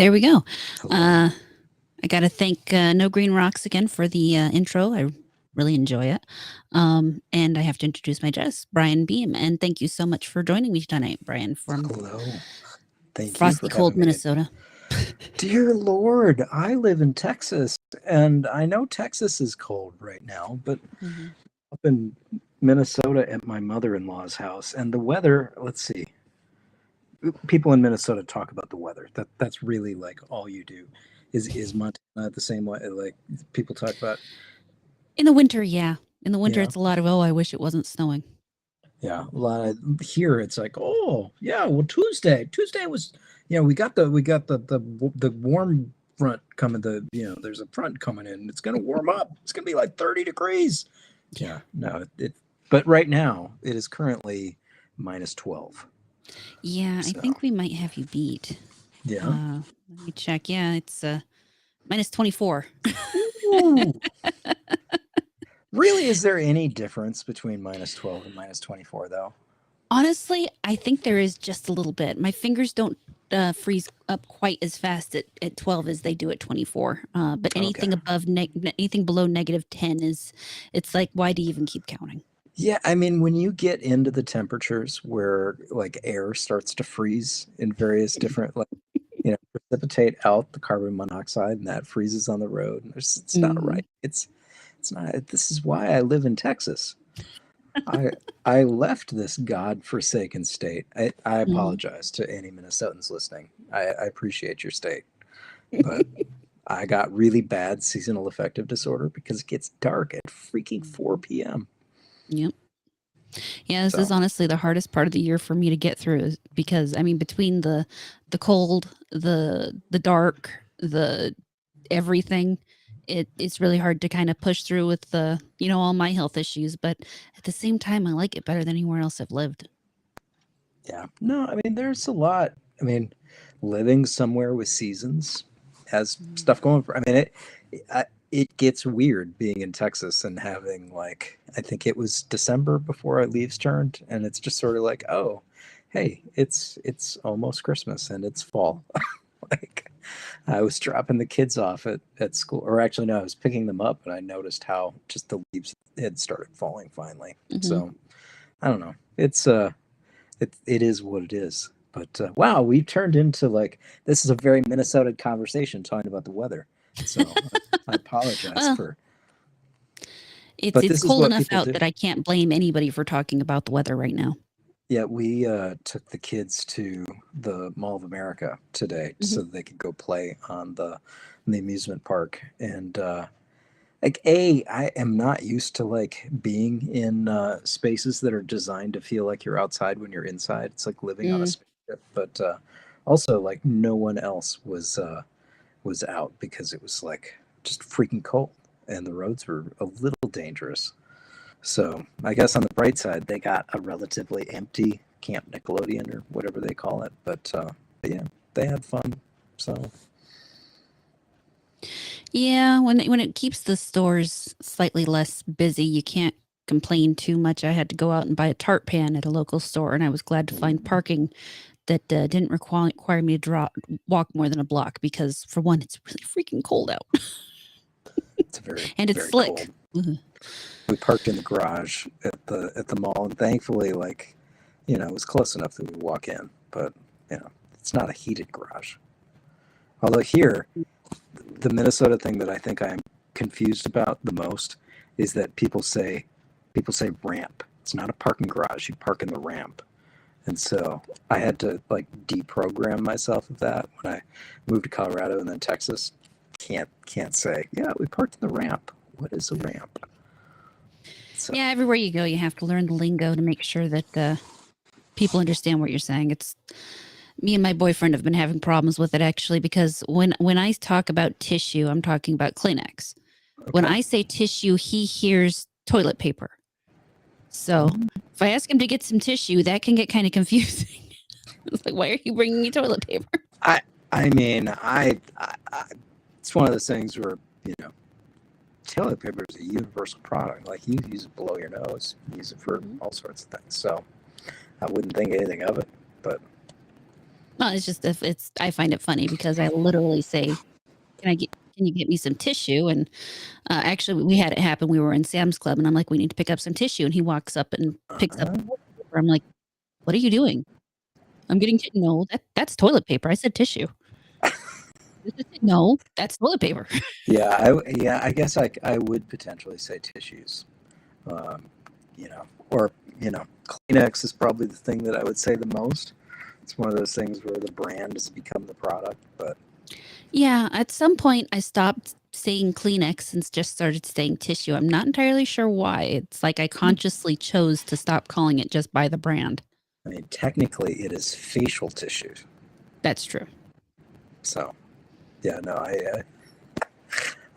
There we go. Hello. I got to thank No Green Rocks again for the intro. I really enjoy it. And I have to introduce my guest, Brian Behm. And thank you so much for joining me tonight, Brian, from Hello. Thank you frosty for cold having me. Minnesota. Dear Lord, I live in Texas, and I know Texas is cold right now, but Mm-hmm. up in Minnesota at my mother-in-law's house, and the weather, let's see. People in Minnesota talk about the weather. That's really like all you do. Is Montana the same way? Like people talk about, In the winter, yeah. In the winter, yeah. it's a lot of, oh, I wish it wasn't snowing. Yeah, a lot of here it's like, oh yeah, well Tuesday was, we got the warm front coming. There's a front coming in. It's gonna warm up. It's gonna be like 30 degrees. Yeah. Yeah, no, but right now it is currently -12. Yeah, I So think we might have you beat. yeah. Let me check. Yeah, it's minus 24. Ooh. Really, is there any difference between -12 and -24 though? Honestly, I think there is just a little bit. My fingers don't freeze up quite as fast at 12 as they do at 24. But Okay. anything anything below -10 is, it's like, why do you even keep counting? Yeah, I mean, when you get into the temperatures where like air starts to freeze in various different, like, precipitate out the carbon monoxide and that freezes on the road, and it's not Hmm. right. It's not. This is why I live in Texas. I I left this godforsaken state. I Hmm. apologize to any Minnesotans listening. I appreciate your state, but I got really bad seasonal affective disorder because it gets dark at freaking 4 p.m. Yep. Yeah, this is So honestly the hardest part of the year for me to get through, is because I mean, between the cold, the dark, the everything, it's really hard to kind of push through with the, all my health issues. But at the same time, I like it better than anywhere else I've lived. yeah, no, I mean, there's a lot. I mean, living somewhere with seasons has Mhm. stuff going for. I mean, it gets weird being in Texas and having like I think it was December before our leaves turned, and it's just sort of like, oh, hey, it's almost Christmas and it's fall. Like I was dropping the kids off at school, or actually no, I was picking them up, and I noticed how just the leaves had started falling finally. Mhm. So I don't know. It is what it is. But wow, we turned into like this is a very Minnesota conversation talking about the weather. So I apologize Well, for, it's but it's this is cold what enough people out do. that I can't blame anybody for talking about the weather right now. Yeah, we took the kids to the Mall of America today Hmm. so that they could go play on the amusement park. And like, I am not used to like being in spaces that are designed to feel like you're outside when you're inside. It's like living on a Mm. spaceship. But also, like, no one else was out because it was like just freaking cold and the roads were a little dangerous. So I guess on the bright side, they got a relatively empty Camp Nickelodeon or whatever they call it. But yeah, they had fun. So Yeah, when it keeps the stores slightly less busy, you can't complain too much. I had to go out and buy a tart pan at a local store, and I was glad to find parking that didn't require me to walk more than a block, because, for one, it's really freaking cold out it's very and it's very slick. cold. Mhm. We parked in the garage at the mall, and thankfully, like, it was close enough that we walk in. But it's not a heated garage. Although here, the Minnesota thing that I think I'm confused about the most is that people say ramp. It's not a parking garage. You park in the ramp. And so I had to like deprogram myself of that when I moved to Colorado and then Texas. Can't say, yeah, we parked in the ramp. What is a ramp? So Yeah, everywhere you go, you have to learn the lingo to make sure that people understand what you're saying. It's Me and my boyfriend have been having problems with it, actually, because when I talk about tissue, I'm talking about Kleenex. When okay. I say tissue, he hears toilet paper. So Um, if I ask him to get some tissue, that can get kind of confusing. It's like, why are you bringing me toilet paper? I I mean I it's one of those things where you know toilet paper is a universal product. Like you use it below your nose, use it for Mhm. all sorts of things. So I wouldn't think anything of it, but No, it's just if it's. I find it funny because I literally say, Can you get me some tissue?" And actually, we had it happen. We were in Sam's Club, and I'm like, "We need to pick up some tissue." And he walks up and picks up Uh, toilet paper. I'm like, "What are you doing?" I'm getting no. That's toilet paper. I said tissue. No, that's toilet paper. yeah, I guess I would potentially say tissues. Um, or Kleenex is probably the thing that I would say the most. It's one of those things where the brand has become the product, but Yeah, at some point I stopped saying Kleenex and just started saying tissue. I'm not entirely sure why. It's like I consciously chose to stop calling it just by the brand. I mean, technically, it is facial tissue. That's true. So, yeah, no, I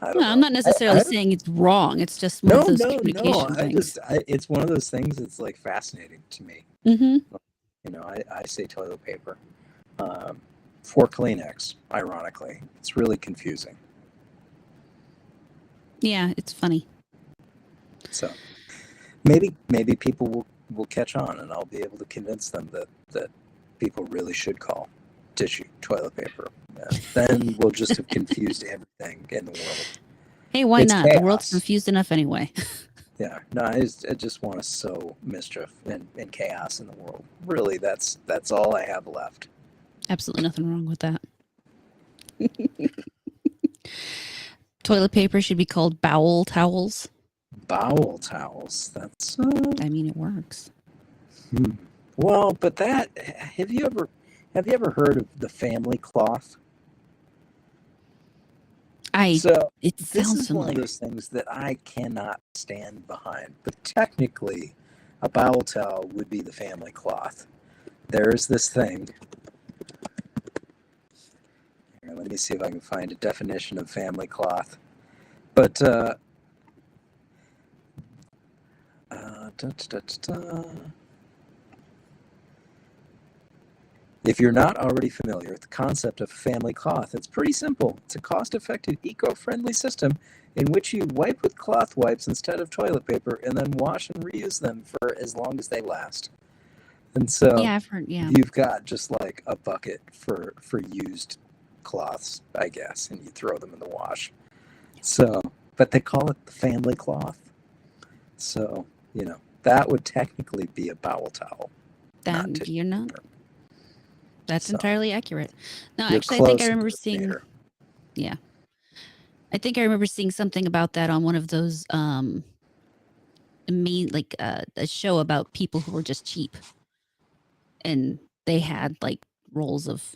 No, don't I'm know. not necessarily I saying it's wrong. It's just one of no, those no. communication things. It's one of those things that's like fascinating to me. Mm-hmm. I say toilet paper um, for Kleenex. Ironically, it's really confusing. Yeah, it's funny. So maybe people will catch on, and I'll be able to convince them that people really should call tissue toilet paper. And then we'll just have confused everything in the world. Hey, why It's not? The world's chaos. confused enough anyway. Yeah, no, I just want to sow mischief and chaos in the world. Really, that's all I have left. Absolutely nothing wrong with that. Toilet paper should be called bowel towels. Bowel towels. That's I mean, it works. well, but that have you ever heard of the family cloth? So It this sounds is one of familiar. those things that I cannot stand behind. But technically, a bowel towel would be the family cloth. There's this thing. Here, let me see if I can find a definition of family cloth. But da, da, da, if you're not already familiar with the concept of family cloth, it's pretty simple. It's a cost-effective, eco-friendly system in which you wipe with cloth wipes instead of toilet paper and then wash and reuse them for as long as they last. And so Yeah, I've heard. Yeah, you've got just like a bucket for used cloths, I guess, and you throw them in the wash. So, but they call it the family cloth. So, that would technically be a bowel towel, not that tissue you're not. paper. That's So entirely accurate. No, you're actually, I think I close remember enough seeing. there. Yeah, I think I remember seeing something about that on one of those like a show about people who were just cheap, and they had like rolls of.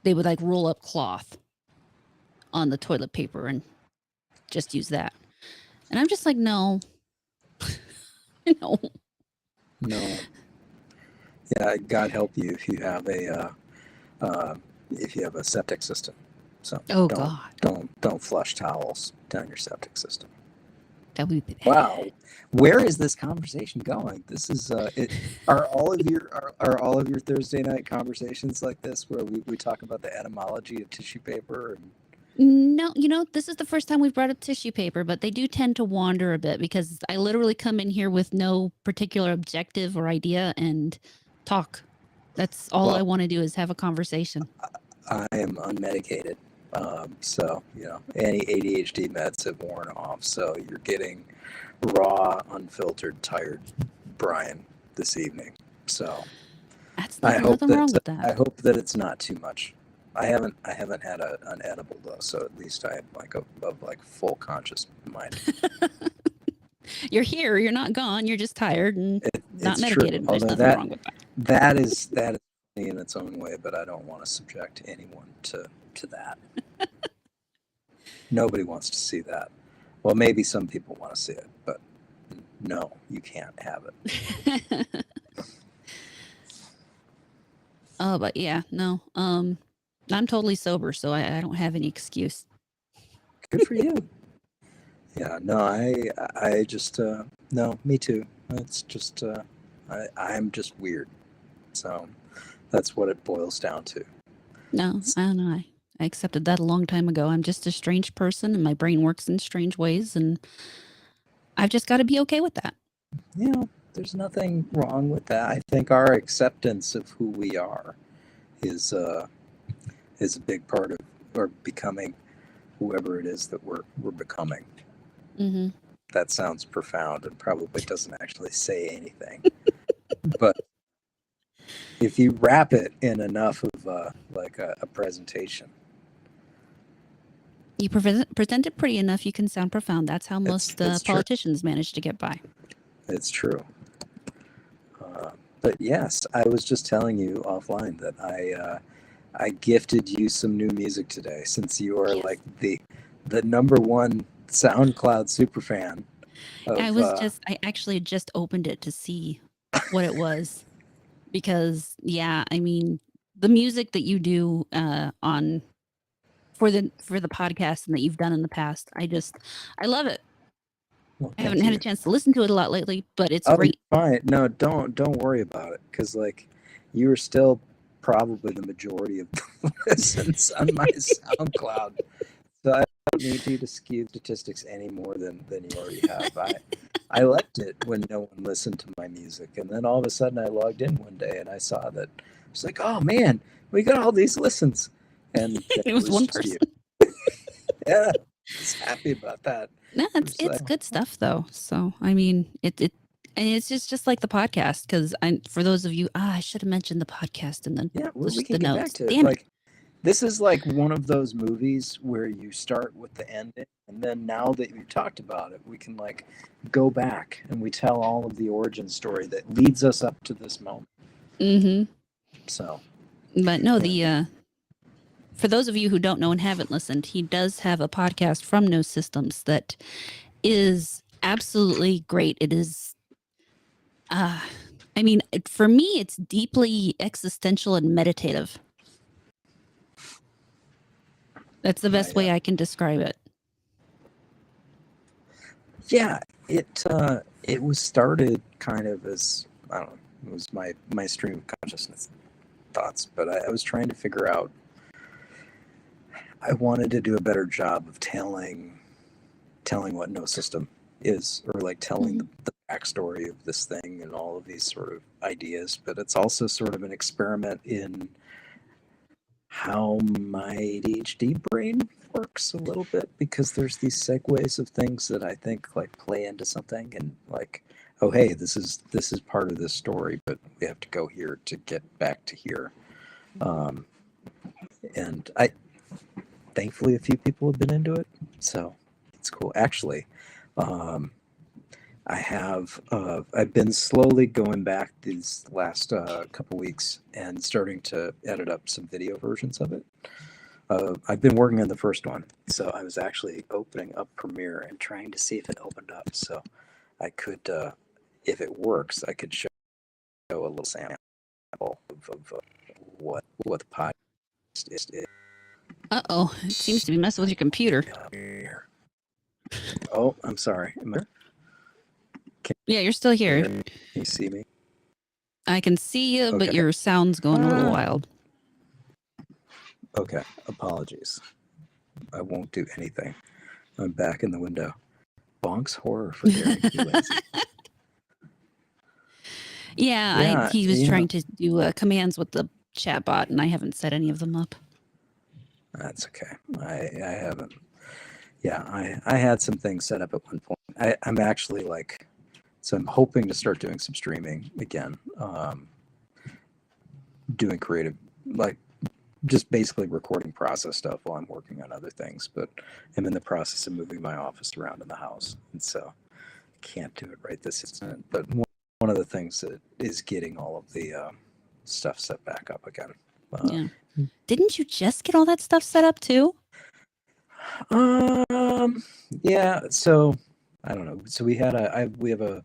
They would like roll up cloth on the toilet paper and just use that. And I'm just like, no, no. No, yeah, God help you if you have a septic system. So Oh don't God, don't flush towels down your septic system. that would be bad. Wow, where is this conversation going? This is are all of your Thursday night conversations like this where we talk about the etymology of tissue paper and No, this is the first time we've brought up tissue paper, but they do tend to wander a bit because I literally come in here with no particular objective or idea and talk. That's all I well, want to do is have a conversation. I am unmedicated. So, any ADHD meds have worn off. So you're getting raw, unfiltered, tired Brian this evening. So That's I hope nothing wrong that with that. it's not too much. I haven't had an edible though, so at least I have like a full conscious mind. You're here, you're not gone, you're just tired and not It's true. medicated. There's Although nothing wrong with that. that is funny in its own way, but I don't want to subject anyone to that. Nobody wants to see that. Well, maybe some people want to see it, but no, you can't have it. Oh, but yeah, no. I'm totally sober, so I don't have any excuse. Good for you. Yeah, no, I just no, me too. It's just I'm just weird. So that's what it boils down to. No, I don't know. I accepted that a long time ago. I'm just a strange person and my brain works in strange ways and I've just got to be okay with that. There's nothing wrong with that. I think our acceptance of who we are is a big part of or becoming whoever it is that we're becoming. Mm-hmm. That sounds profound and probably doesn't actually say anything, but if you wrap it in enough of like a presentation, You present it pretty enough, you can sound profound. That's how most it's true. politicians manage to get by. It's true. But yes, I was just telling you offline that I gifted you some new music today, since you are Yes. like the number one SoundCloud superfan of. I actually just opened it to see what it was because, yeah, I mean, the music that you do on for the podcast and that you've done in the past, I love it. Well, I thank haven't had a you. chance to listen to it a lot lately, but it's Oh, you're great. fine. No, don't worry about it, because like you are still probably the majority of the listens on my SoundCloud. So I don't need you to skew statistics any more than you already have. I liked it when no one listened to my music, and then all of a sudden I logged in one day and I saw that it's like, oh man, we got all these listens, and then It it was was one just you. person. Yeah, I was happy about that. No, I it's was it's like, good stuff though. So I mean, it and it's just like the podcast because I for those of you, I should have mentioned the podcast and then yeah, we the can get back notes. to it. Damn it! Like, this is like one of those movies where you start with the ending, and then now that we've talked about it, we can like go back and we tell all of the origin story that leads us up to this moment. Mm-hmm. So, But no, yeah. the for those of you who don't know and haven't listened, he does have a podcast from No Systems that is absolutely great. It is, I mean, for me, it's deeply existential and meditative. That's the best I, way I can describe it. yeah, it was started kind of as, I don't know, it was my stream of consciousness thoughts, but I was trying to figure out. I wanted to do a better job of telling what no system is, or like telling Mm-hmm. the backstory of this thing and all of these sort of ideas. But it's also sort of an experiment in how my ADHD brain works a little bit, because there's these segues of things that I think like play into something, and like, oh hey, this is part of this story, but we have to go here to get back to here. Um, and I thankfully a few people have been into it, so it's cool. Actually, um, I've been slowly going back these last couple weeks and starting to edit up some video versions of it. I've been working on the first one, so I was actually opening up Premiere and trying to see if it opened up, so I could, if it works, I could show a little sample of what the podcast is. Uh-oh, it seems to be messing with your computer. Oh, I'm sorry. Yeah, you're still here. Can you see me? I can see you, but Okay. your sound's going a little wild. Okay, apologies. I won't do anything. I'm back in the window. Bonk's horror for daring to be lazy. Yeah, he was trying to do commands with the chat bot, and I haven't set any of them up. That's okay. I haven't. Yeah, I had some things set up at one point. I'm actually like, so I'm hoping to start doing some streaming again. Doing creative, like just basically recording process stuff while I'm working on other things. But I'm in the process of moving my office around in the house, and so can't do it right this instant. But one of the things that is getting all of the stuff set back up again. Yeah. Didn't you just get all that stuff set up too? Yeah. So I don't know. So we have a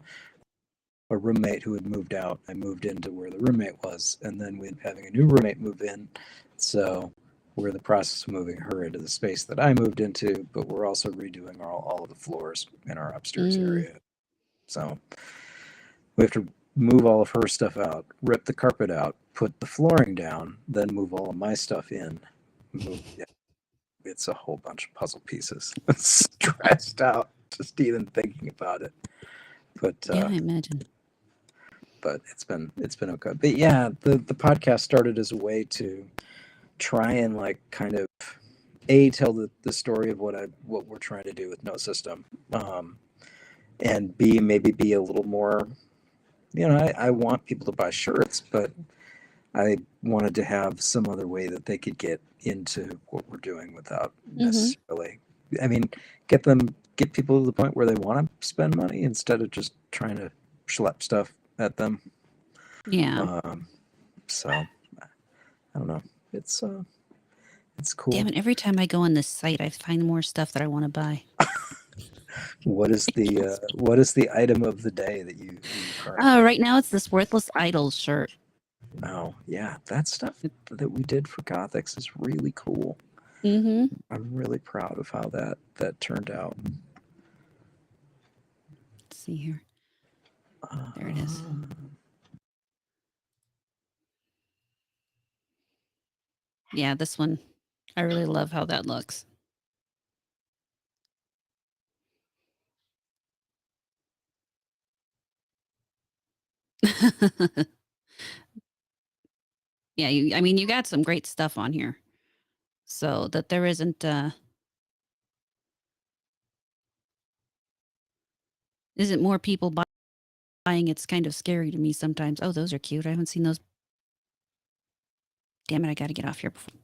roommate who had moved out. I moved into where the roommate was, and then we ended up having a new roommate move in. So we're in the process of moving her into the space that I moved into, but we're also redoing all of the floors in our upstairs area. So we have to move all of her stuff out, rip the carpet out, put the flooring down, then move all of my stuff in. Yeah, it's a whole bunch of puzzle pieces. Stressed out just even thinking about it. But yeah, I imagine. but it's been okay. But yeah, the podcast started as a way to try and like kind of tell the story of what we're trying to do with No System, and B, maybe be a little more. I want people to buy shirts, but I wanted to have some other way that they could get into what we're doing without Mm-hmm. necessarily. I mean, get people to the point where they want to spend money instead of just trying to schlep stuff at them. Yeah. So I don't know. It's it's cool. Damn it! Every time I go on this site, I find more stuff that I want to buy. What is the item of the day that you currently? Right now it's this worthless idols shirt. Oh yeah, that stuff that we did for Gothics is really cool. Mm-hmm. I'm really proud of how that turned out. Let's see here. There it is. Yeah, this one. I really love how that looks. Yeah, I mean, you got some great stuff on here. So that there isn't more people buying, it's kind of scary to me sometimes. Oh, those are cute. I haven't seen those. Damn it, I got to get off here before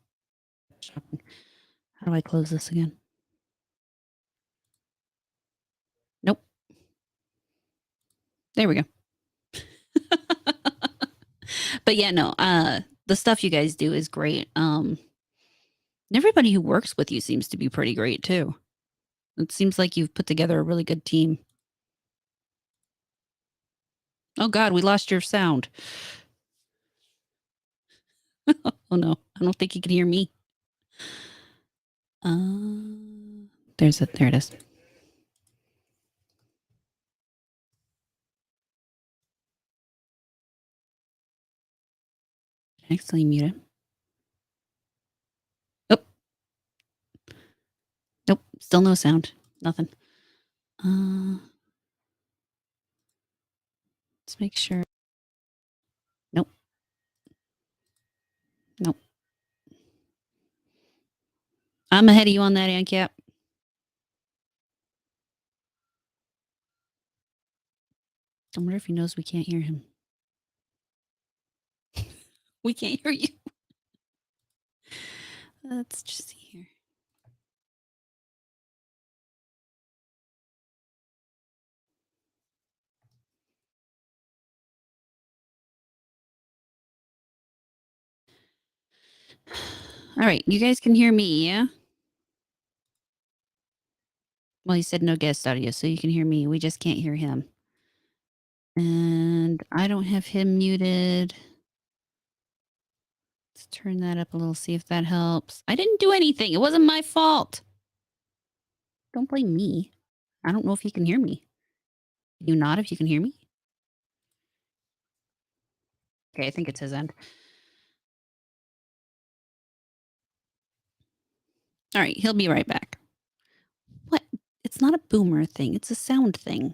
shopping. How do I close this again? Nope. There we go. But yeah, no, the stuff you guys do is great. And everybody who works with you seems to be pretty great too. It seems like you've put together a really good team. Oh God, we lost your sound. Oh no, I don't think you can hear me. There's it. There it is. Actually mute it. Oh, nope. Still no sound. Nothing. Let's make sure. Nope. Nope. I'm ahead of you on that, ANCAP. I wonder if he knows we can't hear him. We can't hear you. Let's just see here. All right, you guys can hear me, yeah? Well, he said no guest audio, so you can hear me. We just can't hear him. And I don't have him muted. Let's turn that up a little, see if that helps. I didn't do anything. It wasn't my fault. Don't blame me. I don't know if you can hear me. Can you nod if you can hear me? Okay, I think it's his end. All right, he'll be right back. What? It's not a boomer thing. It's a sound thing.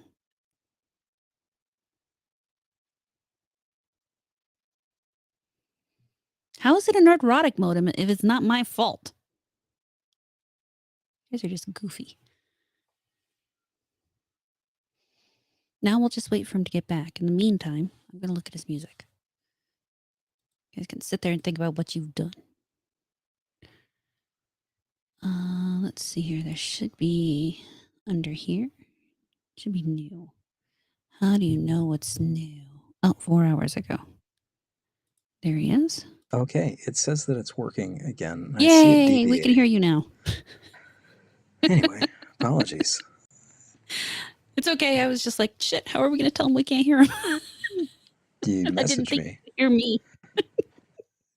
How is it an erotic modem if it's not my fault? You guys are just goofy. Now we'll just wait for him to get back. In the meantime, I'm going to look at his music. You guys can sit there and think about what you've done. Let's see here. There should be under here. Should be new. How do you know what's new? Oh, 4 hours ago. There he is. Okay, it says that it's working again. Yay! I see it deviating. We can hear you now. Anyway, apologies. It's okay. I was just like, shit, how are we going to tell him we can't hear him? You I didn't message think me. you could hear me.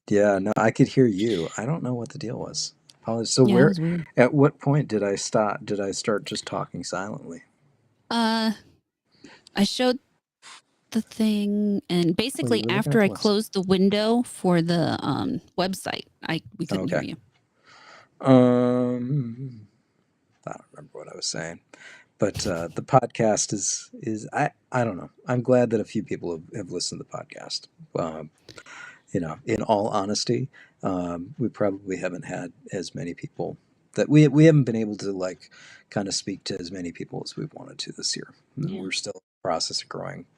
Yeah, no, I could hear you. I don't know what the deal was. Apologies. So Yeah, that where, was weird. at what point did I stop? Did I start just talking silently? I showed the thing, and basically were looking at after the I website. closed the window for the website, we couldn't hear Okay. you. I don't remember what I was saying, But the podcast is I don't know. I'm glad that a few people have listened to the podcast. Um, in all honesty, we probably haven't had as many people that we haven't been able to like kind of speak to as many people as we've wanted to this year. Yeah. We're still in the process of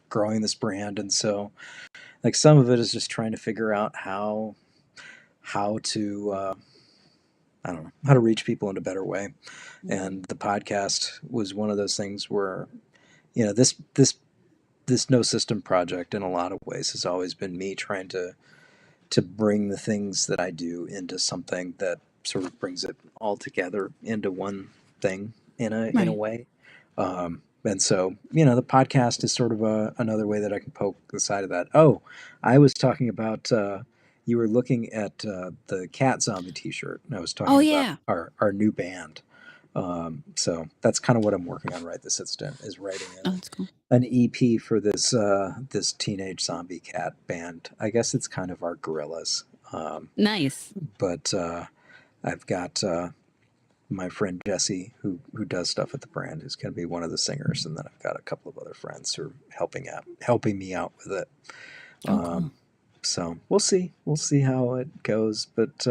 growing this brand, and so like some of it is just trying to figure out how to I don't know how to reach people in a better way. Mhm. And the podcast was one of those things where this no system project in a lot of ways has always been me trying to bring the things that I do into something that sort of brings it all together into one thing in a Right. way. And so, the podcast is sort of another way that I can poke the side of that. Oh, I was talking about you were looking at the cat zombie T-shirt, and I was Oh talking about yeah. our new band. So that's kind of what I'm working on right this instant is writing Oh, that's cool. an EP for this teenage zombie cat band. I guess it's kind of our gorillas. Nice. But I've got my friend Jesse who does stuff at the brand who's going to be one of the singers, and then I've got a couple of other friends who are helping me out with it. Oh, cool. Um, so we'll see how it goes. But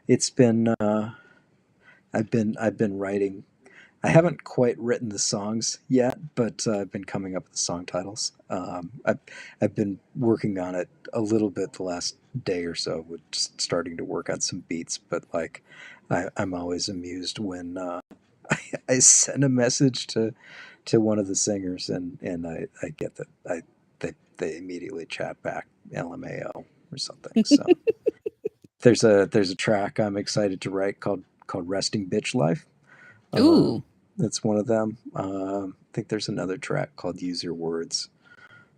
it's been I've been writing. I haven't quite written the songs yet, but I've been coming up with the song titles. I've been working on it a little bit the last day or so, with just starting to work on some beats. But like, I'm always amused when I send a message to one of the singers, and I get that they immediately chat back LMAO or something. So there's a track I'm excited to write called "Resting Bitch Life." Ooh. That's one of them. I think there's another track called "Use Your Words."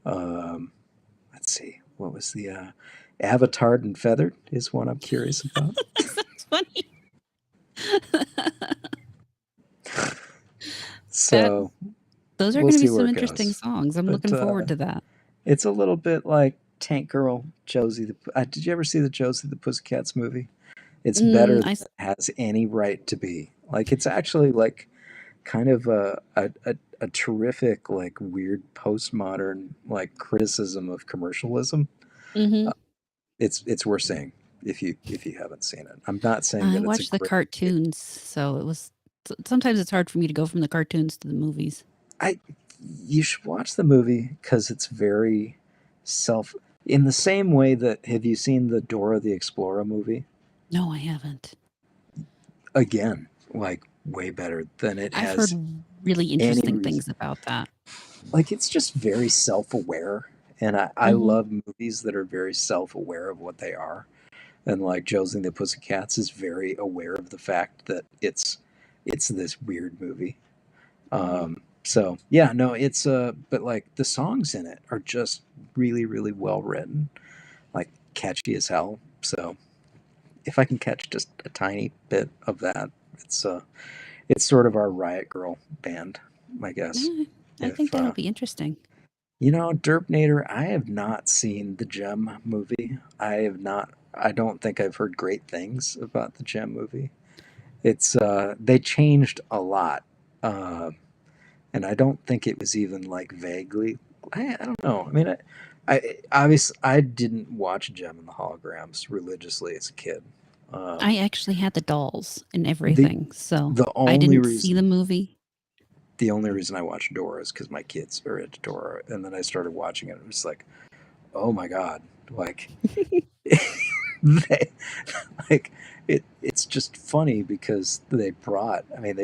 Um, let's see, what was the "Avatared and Feathered" is one I'm curious about. That's funny. That So those are we'll going to be see where some it interesting goes. songs. I'm But looking forward to that. it's a little bit like Tank Girl Josie. Did you ever see the Josie the Pussycats movie? It's better than I it has any right to be. Like it's actually like kind of a terrific like weird postmodern like criticism of commercialism. mm-hmm. Uh, it's worth seeing if you haven't seen it. I'm not saying I that it's a watched the great movie. cartoons, so it was sometimes it's hard for me to go from the cartoons to the movies. I You should watch the movie because it's very self in the same way that have you seen the Dora the Explorer movie? No, I haven't. Again, like way better than it I've heard has really any interesting reason. things about that. Like it's just very self-aware, and I Mm-hmm. love movies that are very self-aware of what they are. And like Josie and the Pussycats is very aware of the fact that it's this weird movie. Mm-hmm. So yeah, no, it's but like the songs in it are just really really well written, like catchy as hell. So if I can catch just a tiny bit of that, it's it's sort of our Riot Girl band, I guess. Yeah, I think If that'll be interesting. Derpnator, I have not seen the Gem movie. I have not. I don't think I've heard great things about the Gem movie. It's they changed a lot, uh, and I don't think it was even like vaguely. I don't know. I mean, I obviously I didn't watch Gem and the Holograms religiously as a kid. I Um, actually had the dolls and the everything, so the I only didn't see the reason movie. the only reason I watched Dora is because my kids are into Dora, and then I started watching it. And it was like, oh my god, like they like it's just funny because they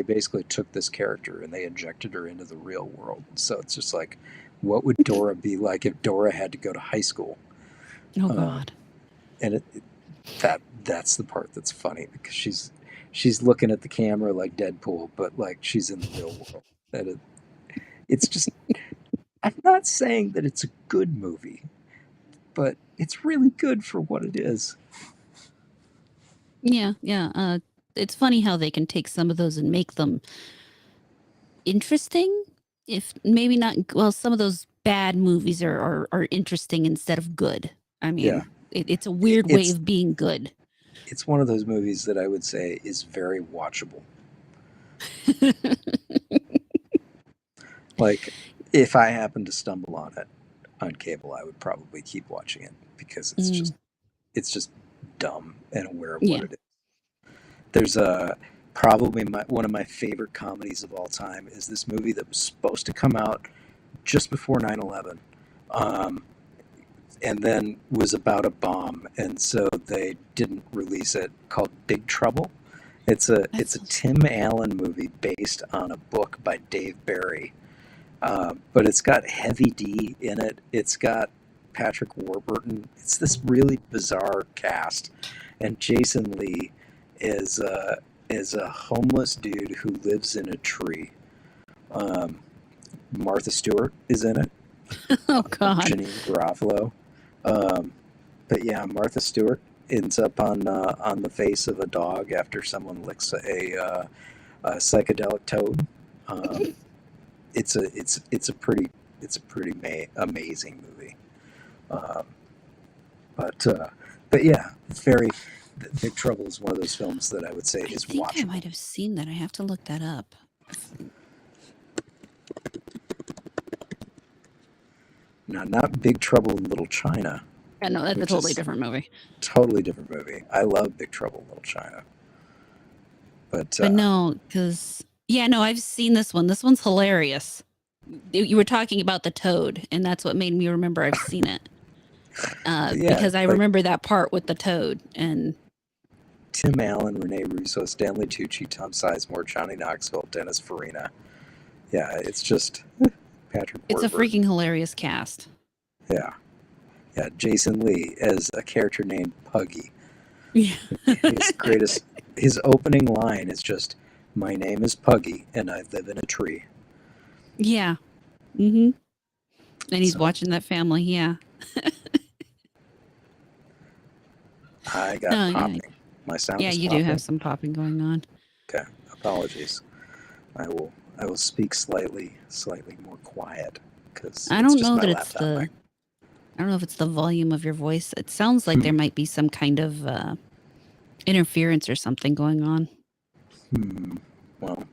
basically took this character and they injected her into the real world. So it's just like, what would Dora be like if Dora had to go to high school? Oh uh, God. and that's the part that's funny because she's looking at the camera like Deadpool, but like she's in the real world. It's just, I'm not saying that it's a good movie, but it's really good for what it is. Yeah, yeah. It's funny how they can take some of those and make them interesting. If maybe not, well, some of those bad movies are interesting instead of good. I Yeah, mean, it's a weird way it's of being good. it's one of those movies that I would say is very watchable. Like, if I happened to stumble on it on cable, I would probably keep watching it because Mm, it's just dumb and aware of what yeah. it is. There's a probably one of my favorite comedies of all time is this movie that was supposed to come out just before 9/11, um, and then was about a bomb, and so they didn't release it. Called Big Trouble. That It's a sounds. Tim Allen movie based on a book by Dave Barry, but it's got Heavy D in it. It's got Patrick Warburton. It's this really bizarre cast, and Jason Lee is a homeless dude who lives in a tree. Um, Martha Stewart is in it. Oh God. Janine Garofalo. Um, but yeah, Martha Stewart ends up on the face of a dog after someone licks a psychedelic toad. Um, it's a pretty amazing movie. Um, but yeah, it's very Big Trouble is one of those films that I would say I is think I watchable. might have seen that. I have to look that up. Not Big Trouble in Little China, I know that's a which totally is different movie. totally different movie. I love Big Trouble in Little China, but But no, because yeah, no, I've seen this one. This one's hilarious. You were talking about the toad, and that's what made me remember I've seen it. yeah, Because I like remember that part with the toad, and Tim Allen, Rene Russo, Stanley Tucci, Tom Sizemore, Johnny Knoxville, Dennis Farina. Yeah, it's just Patrick it's a Warburton. freaking hilarious cast. Yeah, yeah. Jason Lee as a character named Puggy. Yeah. His greatest, his opening line is just, "My name is Puggy, and I live in a tree." Yeah. Mm-hmm. And he's So watching that family. Yeah. I got No, yeah. popping. My sound Yeah, is you do have popping. some popping going on. Okay, apologies. I will speak slightly more quiet because I it's don't just know my that it's laptop mic. I don't know if it's the volume of your voice. It sounds like Hmm. there might be some kind of interference or something going on. Hmm. Well,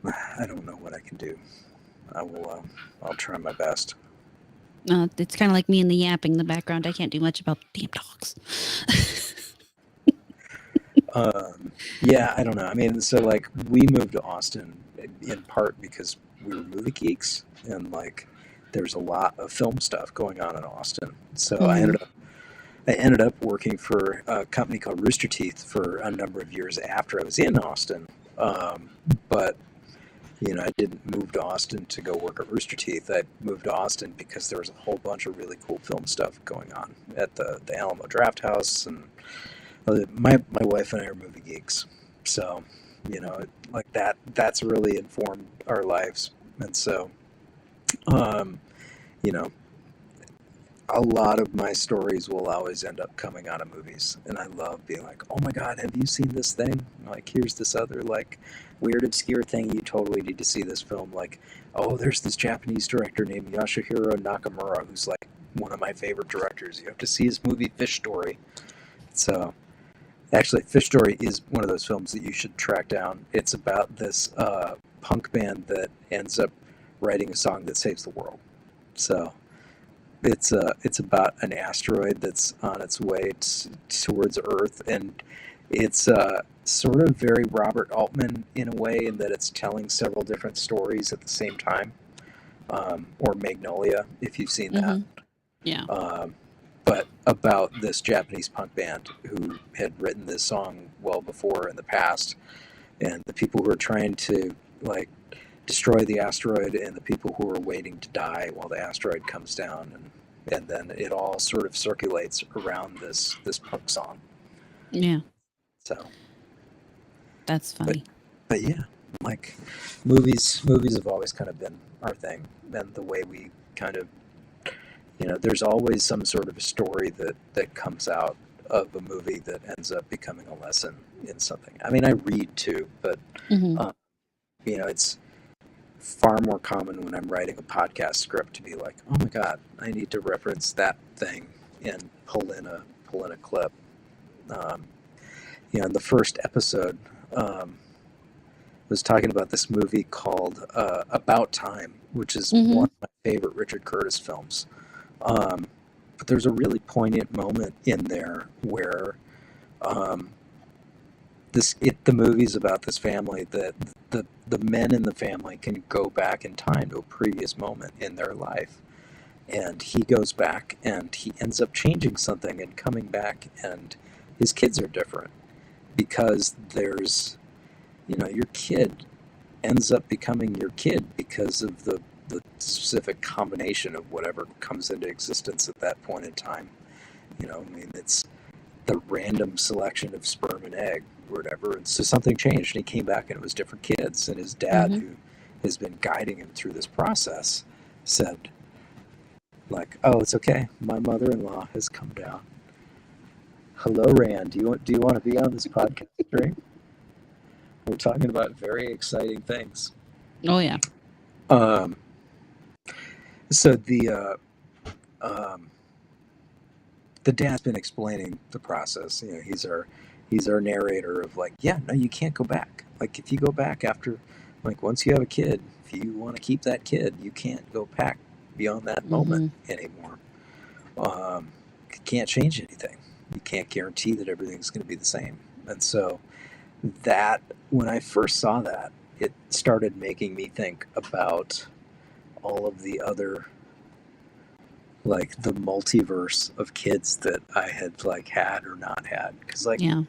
I don't know what I can do. I will. I'll try my best. It's kind of like me and the yapping in the background. I can't do much about the damn dogs. Yeah, I don't know. I mean, so like we moved to Austin in part because we were movie geeks, and like there's a lot of film stuff going on in Austin. So Hmm. I ended up working for a company called Rooster Teeth for a number of years after I was in Austin. But I didn't move to Austin to go work at Rooster Teeth. I moved to Austin because there was a whole bunch of really cool film stuff going on at the Alamo Draft House, and my wife and I are movie geeks, so like that's really informed our lives, and so um, you know a lot of my stories will always end up coming out of movies, and I love being like, oh my god, have you seen this thing? Like, here's this other like weird obscure thing, you totally need to see this film. Like, oh, there's this Japanese director named Yasuhiro Nakamura who's like one of my favorite directors. You have to see his movie Fish Story. So actually, Fish Story is one of those films that you should track down. It's about this punk band that ends up writing a song that saves the world. So it's about an asteroid that's on its way towards Earth, and it's sort of very Robert Altman in a way, in that it's telling several different stories at the same time. Or Magnolia, if you've seen that. Hmm. Yeah. Um, but about this Japanese punk band who had written this song well before in the past, and the people who are trying to like destroy the asteroid, and the people who are waiting to die while the asteroid comes down, and then it all sort of circulates around this punk song. Yeah. So, That's but funny. but yeah, like movies have always kind of been our thing, and the way we kind of there's always some sort of a story that comes out of a movie that ends up becoming a lesson in something. I mean, I read too, but Hmm. um, it's far more common when I'm writing a podcast script to be like, oh my god, I need to reference that thing and pull in a clip. In the first episode, um, was talking about this movie called About Time, which is Mm-hmm. one of my favorite Richard Curtis films. Um, but there's a really poignant moment in there where um, the movie's about this family that the men in the family can go back in time to a previous moment in their life, and he goes back and he ends up changing something and coming back, and his kids are different because there's, your kid ends up becoming your kid because of the specific combination of whatever comes into existence at that point in time. I mean, it's the random selection of sperm and egg or whatever. And so something changed, and he came back, and it was different kids. And his dad, Mm-hmm. who has been guiding him through this process, said, like, "Oh, it's okay. My mother-in-law has come down. Hello, Rand. Do you want to be on this podcast stream? We're talking about very exciting things." Oh yeah. Um, so um, the dad's been explaining the process. He's our narrator of, like, yeah, no, you can't go back. Like, if you go back after, like, once you have a kid, if you want to keep that kid, you can't go back beyond that moment Mm-hmm. anymore. You can't change anything. You can't guarantee that everything's going to be the same. And so that, when I first saw that, it started making me think about all of the other, like, the multiverse of kids that I had, like, had or not had. Because, like, Yeah.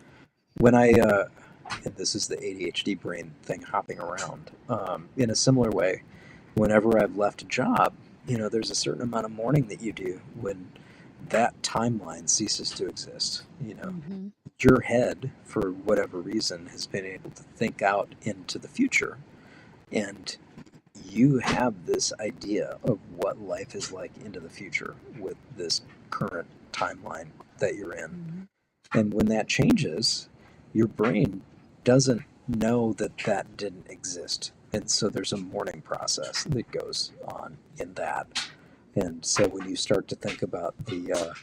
when and this is the ADHD brain thing hopping around, in a similar way, whenever I've left a job, there's a certain amount of mourning that you do when that timeline ceases to exist. Mm-hmm. Your head, for whatever reason, has been able to think out into the future, and you have this idea of what life is like into the future with this current timeline that you're in. Mm-hmm. And when that changes, your brain doesn't know that that didn't exist. And so there's a mourning process that goes on in that. And so when you start to think about the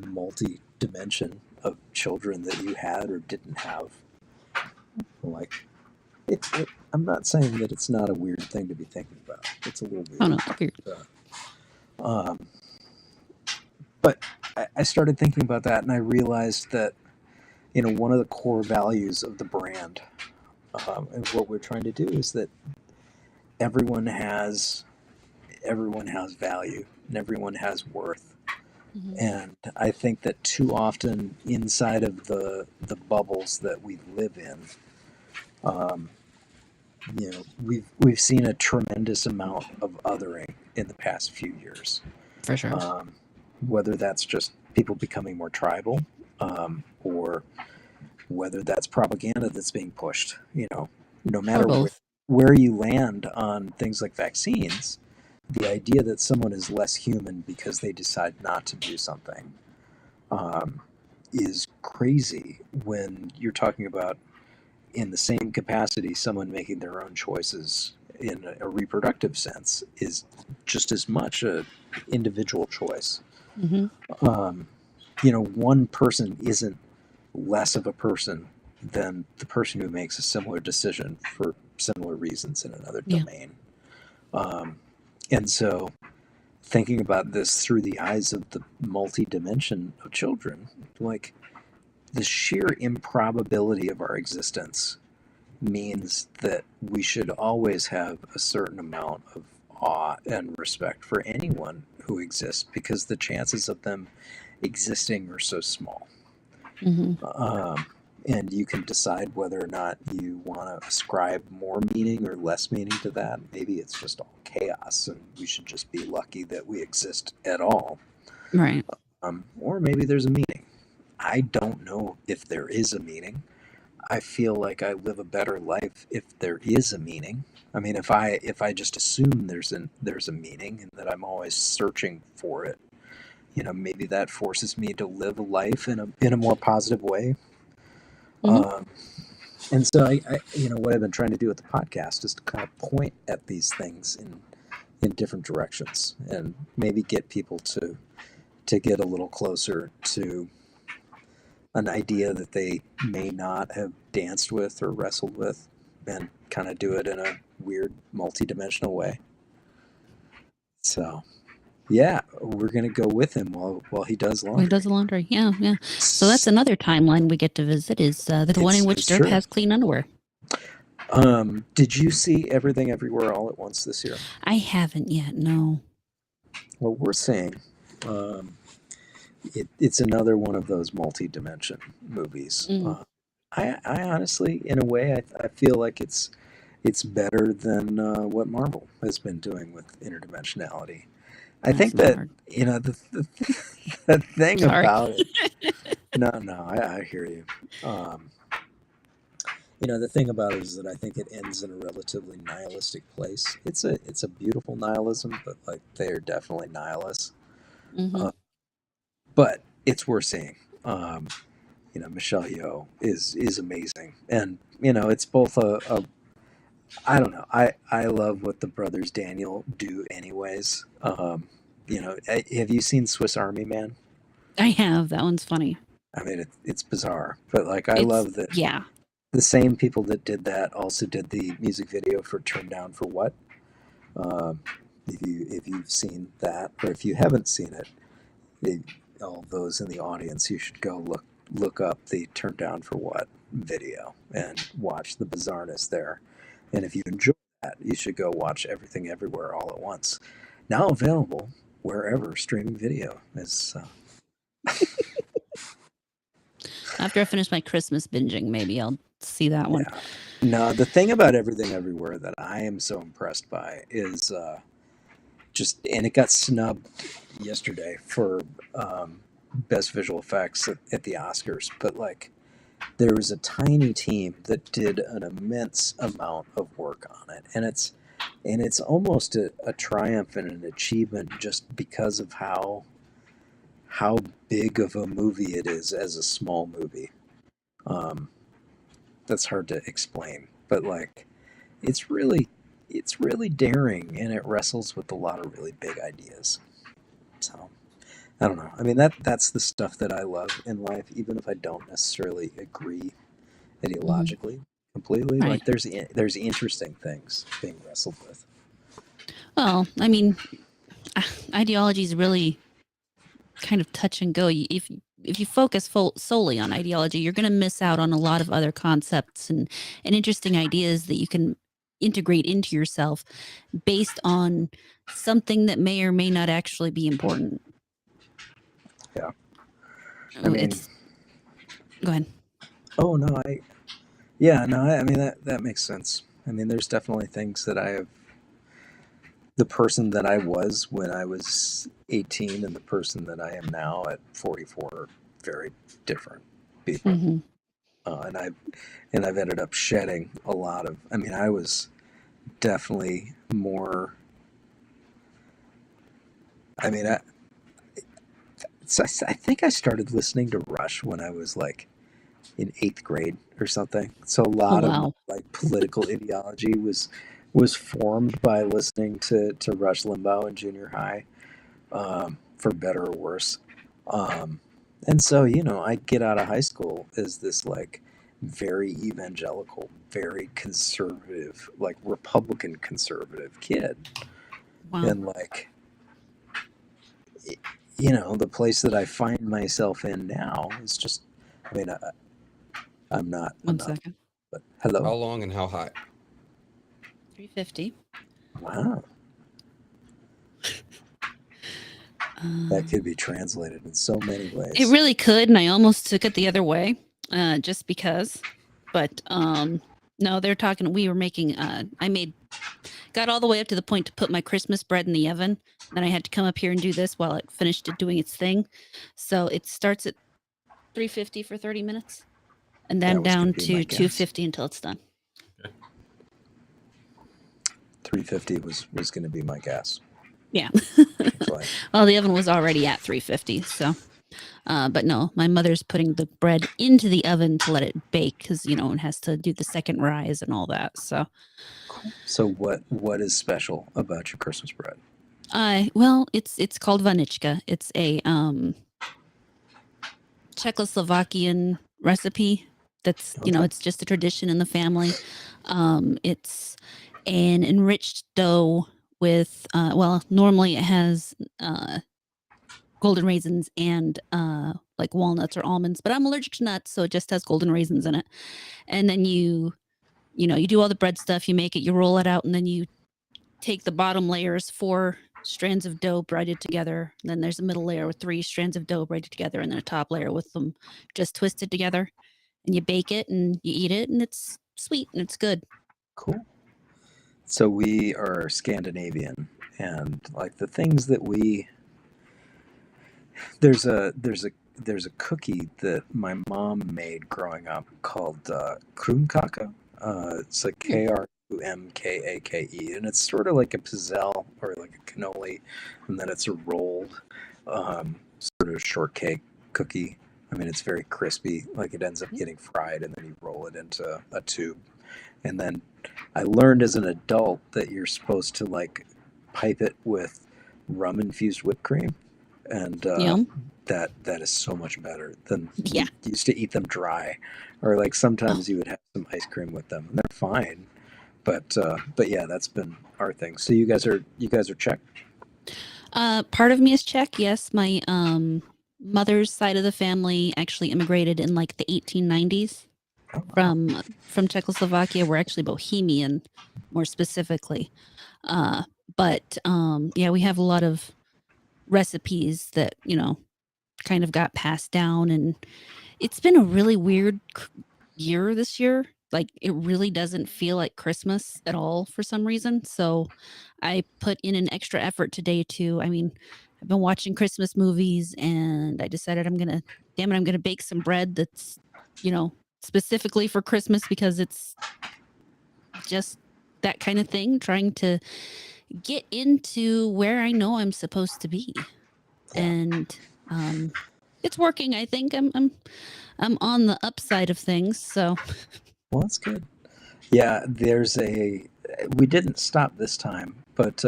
multi dimension of children that you had or didn't have, like, I'm not saying that it's not a weird thing to be thinking about. It's a little Oh weird. no. Weird. Um, but I started thinking about that, and I realized that, one of the core values of the brand, and what we're trying to do, is that everyone has everyone has value and everyone has worth. Mm-hmm. And I think that too often, inside of the bubbles that we live in, um, we've seen a tremendous amount of othering in the past few years. For sure. Um, whether that's just people becoming more tribal, or whether that's propaganda that's being pushed. No Or matter both. where you land on things like vaccines, the idea that someone is less human because they decide not to do something, um, is crazy when you're talking about, in the same capacity, someone making their own choices in a reproductive sense is just as much a individual choice. Mm-hmm. Um, one person isn't less of a person than the person who makes a similar decision for similar reasons in another Yeah. domain. Um, and so, thinking about this through the eyes of the multi-dimension of children, like, the sheer improbability of our existence means that we should always have a certain amount of awe and respect for anyone who exists, because the chances of them existing are so small. Mm-hmm. Um, and you can decide whether or not you want to ascribe more meaning or less meaning to that. Maybe it's just all chaos, and we should just be lucky that we exist at all. Right. Or maybe there's a meaning. I don't know if there is a meaning. I feel like I live a better life if there is a meaning. I mean, if I just assume there's a meaning and that I'm always searching for it, maybe that forces me to live a life in a more positive way. Mm-hmm. Um, and so what I've been trying to do with the podcast is to kind of point at these things in different directions, and maybe get people to get a little closer to an idea that they may not have danced with or wrestled with. and kind of do it in a weird, multi-dimensional way. So yeah, we're gonna go with him while he does When he does laundry. the laundry. Yeah, yeah. So that's another timeline we get to visit is the one in which It's Derp true. has clean underwear. Did you see Everything Everywhere All at Once this year? I haven't yet, no. Well, we're seeing. Um, it's another one of those multi-dimension movies. Mm, I honestly, in a way, I feel like it's better than what Marvel has been doing with interdimensionality. I that's think not that hard. the thing Sorry. about it. No, I hear you. Um, the thing about it is that I think it ends in a relatively nihilistic place. It's a beautiful nihilism, but like they are definitely nihilists. Mm-hmm. Uh, but it's worth seeing. Um, Michelle Yeoh is amazing, and it's both a I don't know. I love what the brothers Daniel do, anyways. Have you seen Swiss Army Man? I have. That one's funny. I mean, it's bizarre, but like I It's, love that yeah. the same people that did that also did the music video for "Turn Down for What." Um, if you've seen that, or if you haven't seen it, they, all those in the audience, you should go look up the "Turn Down for What" video and watch the bizarreness there. And if you enjoy that, you should go watch Everything Everywhere All at Once. Now available wherever streaming video is. After I finish my Christmas binging, maybe I'll see that one. Yeah. No, the thing about Everything Everywhere that I am so impressed by is and it got snubbed yesterday for best visual effects at the Oscars, but like there was a tiny team that did an immense amount of work on it, and it's almost a triumph and an achievement just because of how big of a movie it is as a small movie. Um, that's hard to explain, but like it's really it's really daring and it wrestles with a lot of really big ideas. So I don't know. I mean that's the stuff that I love in life, even if I don't necessarily agree Mm-hmm. ideologically completely. Right. Like there's interesting things being wrestled with. Well, I mean, ideology is really kind of touch and go. If you focus solely on ideology, you're going to miss out on a lot of other concepts and interesting ideas that you can integrate into yourself based on something that may or may not actually be important. Yeah. I mean, It's go ahead. oh no, yeah, no, I mean that makes sense. I mean, there's definitely things that I have the person that I was when I was 18 and the person that I am now at 44 are very different people. Mm-hmm. And I've ended up shedding a lot of. I mean, I was definitely more. I mean, I think I started listening to Rush when I was like in 8th grade or something. So a Oh lot of my wow. like political ideology was formed by listening to Rush Limbaugh in junior high, for better or worse. Um, and so I get out of high school as this like very evangelical, very conservative, like Republican conservative kid, Wow. and like the place that I find myself in now is just. I mean, I'm not. I'm One not. second. But How hello. long and how high? 350. Wow. That could be translated in so many ways. It really could, and I almost took it the other way, just because. But no, they're talking. We were making. Got all the way up to the point to put my Christmas bread in the oven. Then I had to come up here and do this while it finished it doing its thing. So it starts at 350 for 30 minutes, and then That was going down to be my to guess. 250 until it's done. 350 was going to be my guess. Yeah. Like, Well, the oven was already at 350, so. But no, my mother's putting the bread into the oven to let it bake because it has to do the second rise and all that. So, so what is special about your Christmas bread? well, it's called vanichka. It's a Czechoslovakian recipe. That's, Okay. it's just a tradition in the family. It's an enriched dough with, well, normally it has golden raisins and like walnuts or almonds, but I'm allergic to nuts, so it just has golden raisins in it. And then you do all the bread stuff, you make it, you roll it out, and then you take the bottom layers, 4 strands of dough braided together. And then there's a middle layer with 3 strands of dough braided together, and then a top layer with them just twisted together. And you bake it and you eat it, and it's sweet and it's good. Cool. So we are Scandinavian, and like the things that we there's a cookie that my mom made growing up called krumkake. It's like Hmm. Krumkake, and it's sort of like a pizzelle or like a cannoli, and then it's a rolled sort of shortcake cookie. I mean, it's very crispy. Like it ends up getting fried, and then you roll it into a tube. And then I learned as an adult that you're supposed to like pipe it with rum infused whipped cream, and Yum. that is so much better than Yeah. we used to eat them dry, or like sometimes Oh. you would have some ice cream with them, and they're fine. But yeah, that's been our thing. So you guys are Czech. Part of me is Czech. Yes, my mother's side of the family actually immigrated in like the 1890s Oh wow, from Czechoslovakia. We're actually Bohemian, more specifically. Uh, but yeah, we have a lot of recipes that kind of got passed down, and it's been a really weird year this year. Like it really doesn't feel like Christmas at all for some reason. So I put in an extra effort today to, I mean, I've been watching Christmas movies and I decided damn it, I'm going to bake some bread that's, specifically for Christmas because it's just that kind of thing, trying to get into where I know I'm supposed to be. yeah. And it's working. I think I'm on the upside of things. So Well, that's good. Yeah, there's a. We didn't stop this time, but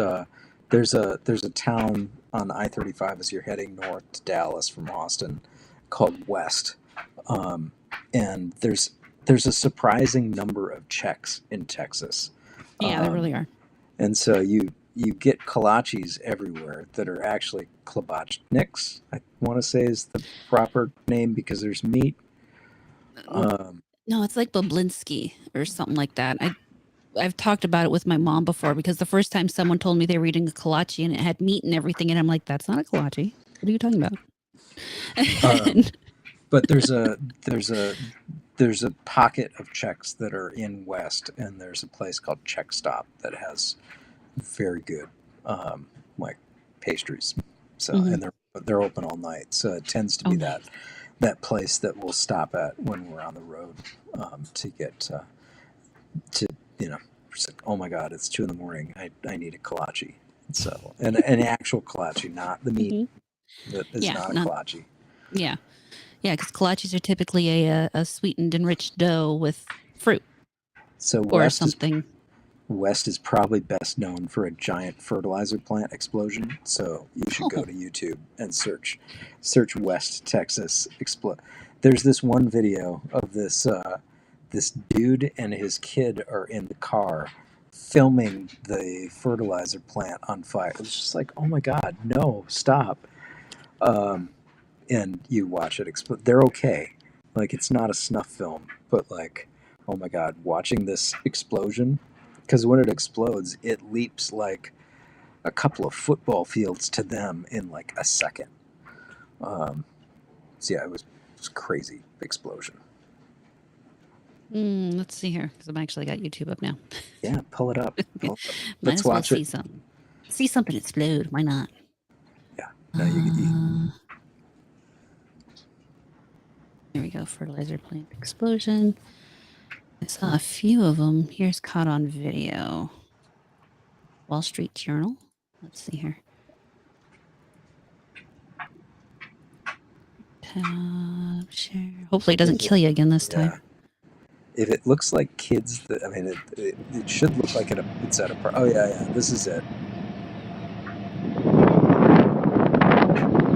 there's a town on I-35 as you're heading north to Dallas from Austin called West, um, and there's a surprising number of Czechs in Texas, yeah, they um, really are. and so you get kolaches everywhere that are actually klobachniks. I want to say is the proper name because there's meat. Um, No, it's like Bablinski or something like that. I've talked about it with my mom before because the first time someone told me they were eating a kolache and it had meat and everything, and I'm like, that's not a kolache. What are you talking about? um, And, but there's a pocket of Czechs that are in West, and there's a place called Czech Stop that has very good um, like pastries. So mhm. and they're open all night. So it tends to Oh, be that nice. that place that we'll stop at when we're on the road to get to it's like, oh my god, it's 2 in the morning. I need a kolache. So an actual kolache, not the meat Hmm. that is Yeah, not a not kolache. yeah, yeah, because kolaches are typically a sweetened enriched dough with fruit So or West is something. West is probably best known for a giant fertilizer plant explosion. So you should go Oh, to YouTube and search West Texas explode. There's this one video of this dude and his kid are in the car filming the fertilizer plant on fire. It's just like, oh my god, no, stop. Um, and you watch it explode. They're okay. Like it's not a snuff film, but like, oh my god, watching this explosion, because when it explodes, it leaps like a couple of football fields to them in like a second. Um, so yeah, it was crazy explosion. let's see here because I'm actually got YouTube up now. Yeah, pull it up. Pull it up. Might Let's as well watch it. see something explode. Why not? Yeah, no, you Uh, There we go. Fertilizer plant explosion. I saw a few of them. Here's caught on video. Wall Street Journal. Let's see here. Tab share. Hopefully, it doesn't if it, kill you again this time. yeah. If it looks like kids, I mean, it should look like it's at a park. Oh yeah, yeah, this is it.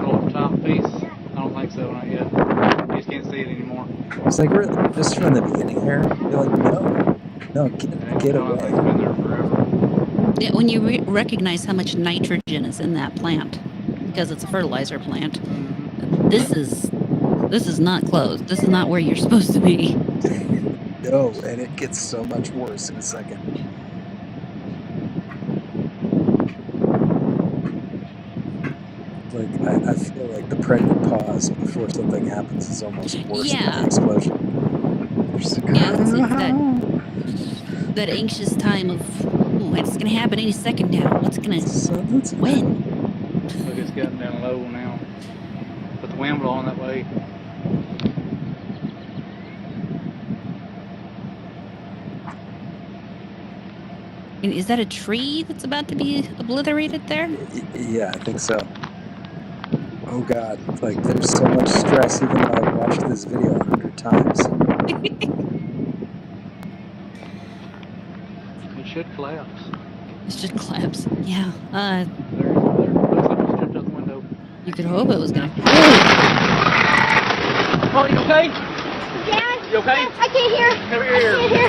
Go up top piece? I don't think so, not yet. You just can't see it anymore. It's like really just from the beginning here. You're like, no, get Sounds like away. they've been there forever. Yeah, when you recognize how much nitrogen is in that plant, because it's a fertilizer plant, this is not close. This is not where you're supposed to be. No, and it gets so much worse in a second. Like I feel like the pregnant pause before something happens is almost worse than Yeah. the explosion. Just like, Yeah, it's that anxious time of, oh, it's gonna happen any second now. What's gonna something's when? Look, it's getting down low now. But the wind blowing that way. And is that a tree that's about to be obliterated there? Yeah, I think so. Oh God, like there's so much stress even though I've watched this video 100 times. It should collapse. It should collapse. Yeah. There. Looks like it's jumped out the window. You could hope it was gonna. Oh, you okay? Dad? You okay? I can't hear. Cover your I ears. can't hear.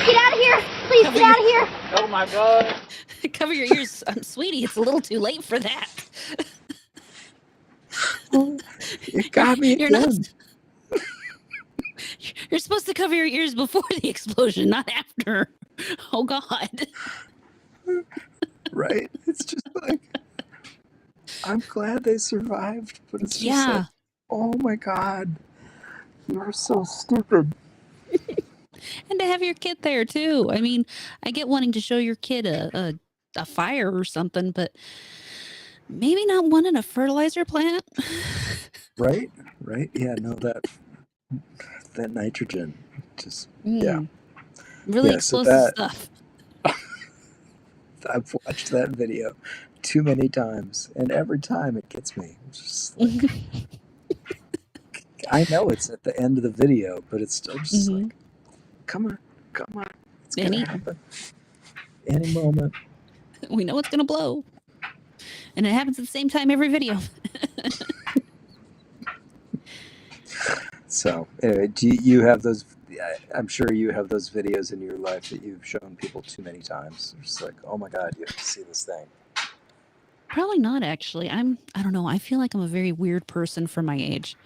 Get out of here. Please Cover get out of here. Oh my God. Cover your ears, sweetie. It's a little too late for that. It got me You're again. not. You're supposed to cover your ears before the explosion, not after. Oh God. Right? It's just like I'm glad they survived, but it's just Yeah. like, oh my God, you're so stupid. And to have your kid there too. I mean, I get wanting to show your kid a fire or something, but maybe not one in a fertilizer plant. Right? Right? Yeah, no, that nitrogen just yeah. Really Yeah, so explosive that- stuff. I've watched that video too many times, and every time it gets me. It's just like I know it's at the end of the video, but it's still just like, come on, it's gonna happen any moment. We know it's gonna blow, and it happens at the same time every video. So, anyway, do you have those? I'm sure you have those videos in your life that you've shown people too many times. It's just like, oh my God, you have to see this thing. Probably not actually. I don't know. I feel like I'm a very weird person for my age.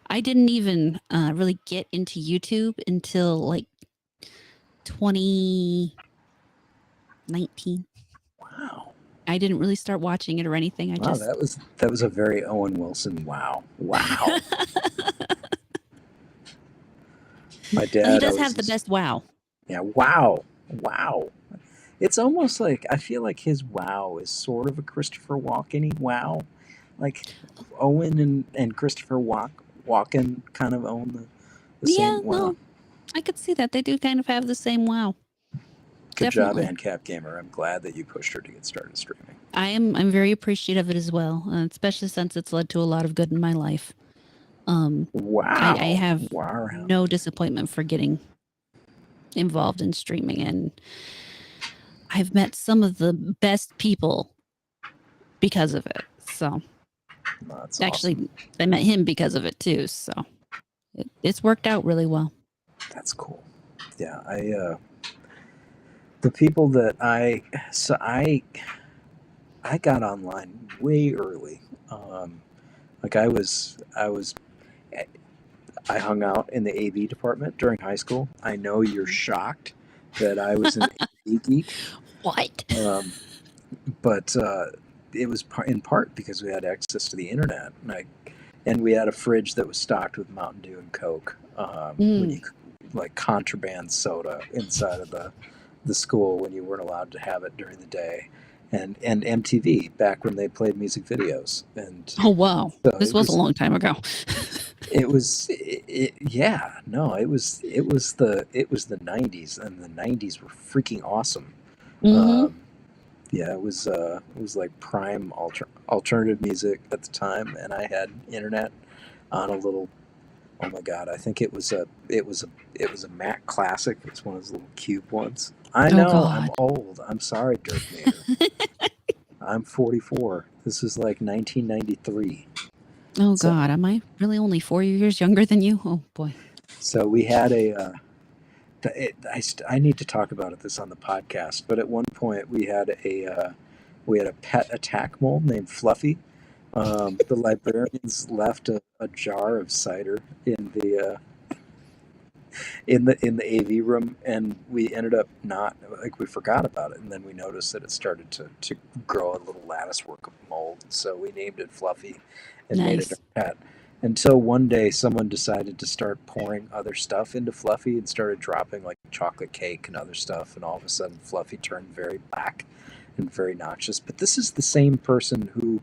I didn't even really get into YouTube until like 2019. Wow. I didn't really start watching it or anything. I Wow, just that was a very Owen Wilson. Wow. My dad. he does have the best wow. Yeah. Wow. It's almost like I feel like his wow is sort of a Christopher Walken-y wow. Like Owen and Christopher Walken kind of own the same wow. No, I could see that. They do kind of have the same wow. Good Definitely. job, ANCAP Gamer. I'm glad that you pushed her to get started streaming. I'm very appreciative of it as well, especially since it's led to a lot of good in my life. Wow. I have no disappointment for getting involved in streaming, and I've met some of the best people because of it. So That's actually, awesome. I met him because of it too. So it's worked out really well. That's cool. Yeah, the people that I got online way early. I hung out in the AV department during high school. I know you're shocked that I was an AV geek. What? But it was in part because we had access to the internet, and we had a fridge that was stocked with Mountain Dew and Coke. When you like contraband soda inside of the school when you weren't allowed to have it during the day, and MTV back when they played music videos. And oh wow, so this was a long time ago. It was the 90s, and the 90s were freaking awesome. Yeah, it was like prime alternative music at the time, and I had internet on a little. Oh my God, I think it was a Mac Classic. It's one of those little cube ones. I know, I'm old. I'm sorry, Dirk Mater. I'm 44. This is like 1993. Oh God, am I really only 4 years younger than you? Oh boy. So we had I need to talk about this on the podcast, but at one point we had a pet attack mole named Fluffy. The librarians left a jar of cider in the AV room, and we ended up not like we forgot about it, and then we noticed that it started to grow a little latticework of mold. So we named it Fluffy, and made it Nice. our pet. Until one day, someone decided to start pouring other stuff into Fluffy and started dropping like chocolate cake and other stuff, and all of a sudden, Fluffy turned very black and very noxious. But this is the same person who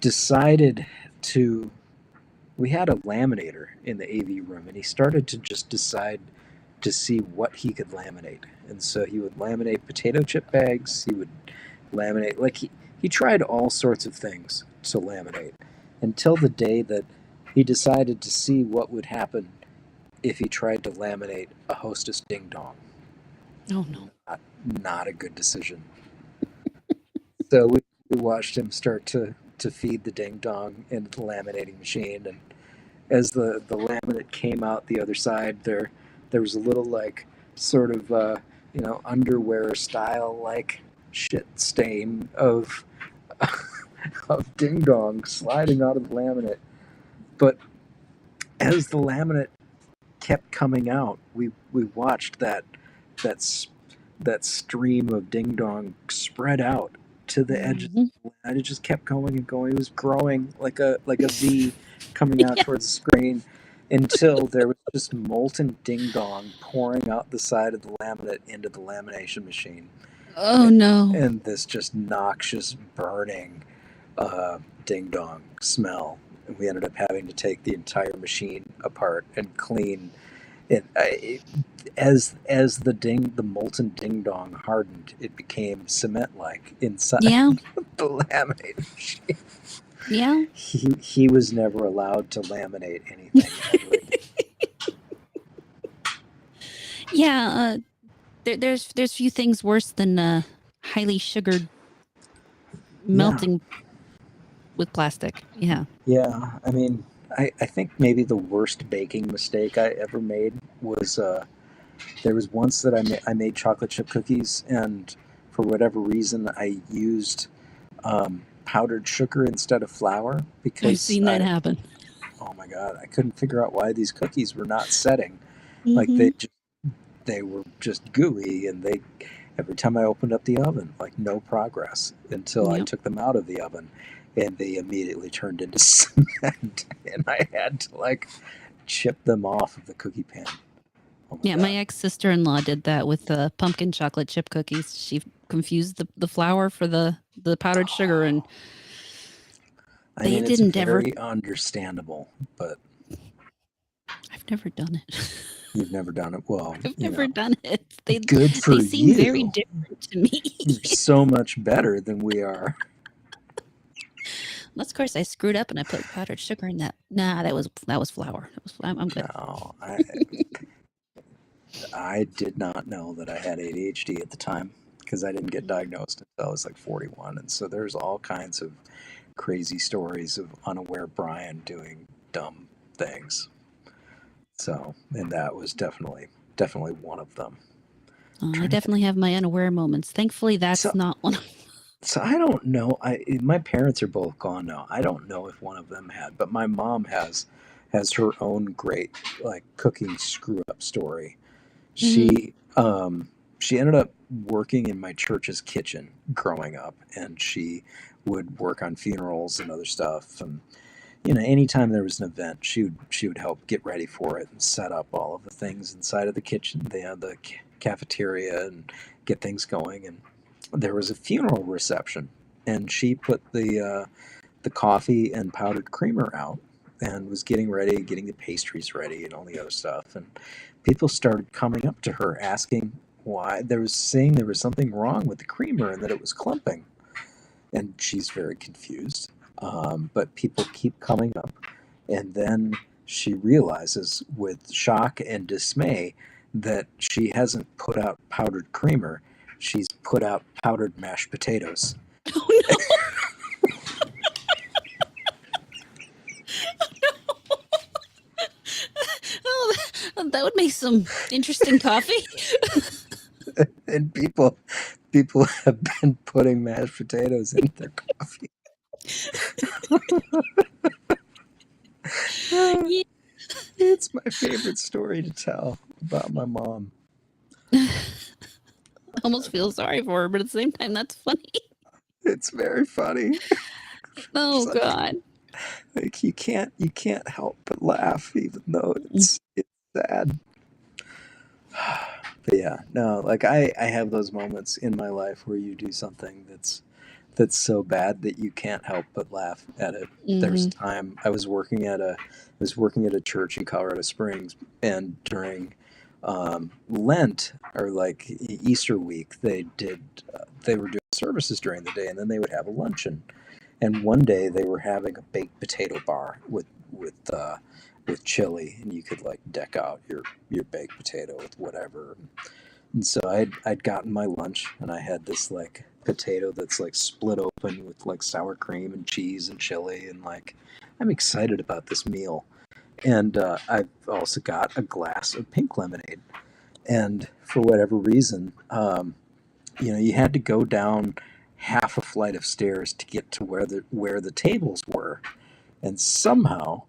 decided to we had a laminator in the AV room, and he started to just decide to see what he could laminate. And so he would laminate potato chip bags. He would laminate he tried all sorts of things to laminate until the day that he decided to see what would happen if he tried to laminate a Hostess Ding Dong. Oh no. Not a good decision. So we watched him start to feed the ding dong into the laminating machine, and as the laminate came out the other side, there was a little like sort of underwear style like shit stain of of ding dong sliding out of the laminate. But as the laminate kept coming out, we watched that that stream of ding dong spread out to the edge of Mhm. the and it just kept going and going. It was growing like a V coming out Yeah. towards the screen until there was just molten ding dong pouring out the side of the laminate into the lamination machine. Oh no. And this just noxious burning ding dong smell. And we ended up having to take the entire machine apart and clean as the molten ding dong hardened, it became cement like inside Yeah. the laminate machine. Yeah. He was never allowed to laminate anything ever again. Yeah. There's few things worse than highly sugared melting with plastic. Yeah. Yeah. I mean, I think maybe the worst baking mistake I ever made was there was once that I made chocolate chip cookies, and for whatever reason I used powdered sugar instead of flour I've because seen that happen. oh my god, I couldn't figure out why these cookies were not setting. Like Mhm. they were just gooey, and they every time I opened up the oven, like no progress until I Yep. took them out of the oven, and they immediately turned into cement, and I had to like chip them off of the cookie pan. Oh my Yeah, god. my ex-sister-in-law did that with the pumpkin chocolate chip cookies. She confused the flour for the powdered sugar, and I they mean, it's didn't ever. very understandable, but I've never done it. you've never done it. Well, I've you never know, done it. good for They seem very you. different to me. You're so much better than we are. Unless, of course, I screwed up and I put powdered sugar in that. Nah, that was flour. I'm good. No, I did not know that I had ADHD at the time because I didn't get diagnosed until I was like 41. And so there's all kinds of crazy stories of unaware Brian doing dumb things. So, and that was definitely one of them. I definitely have my unaware moments. Thankfully, that's So- not one of them. So I don't know. My parents are both gone now. I don't know if one of them had, but my mom has her own great like cooking screw up story. She ended up working in my church's kitchen growing up, and she would work on funerals and other stuff. And anytime there was an event, she would help get ready for it and set up all of the things inside of the kitchen. They had the cafeteria and get things going. And there was a funeral reception, and she put the coffee and powdered creamer out and was getting the pastries ready and all the other stuff. And people started coming up to her asking why. There was saying there was something wrong with the creamer and that it was clumping. And she's very confused. But people keep coming up. And then she realizes with shock and dismay that she hasn't put out powdered creamer. She's put out powdered mashed potatoes. Oh no! that would make some interesting coffee. And people have been putting mashed potatoes in their coffee. Yeah. It's my favorite story to tell about my mom. Almost feel sorry for her, but at the same time, that's funny. It's very funny. Oh It's God. like you can't help but laugh, even though it's sad. But yeah, no, like I have those moments in my life where you do something that's so bad that you can't help but laugh at it. There was a time I was working at a church in Colorado Springs, and during Lent, or like Easter week, they were doing services during the day, and then they would have a luncheon. And one day they were having a baked potato bar with chili, and you could like deck out your baked potato with whatever. And so I'd gotten my lunch, and I had this like potato that's like split open with like sour cream and cheese and chili, and like I'm excited about this meal. And I've also got a glass of pink lemonade. And for whatever reason, you had to go down half a flight of stairs to get to where the tables were. And somehow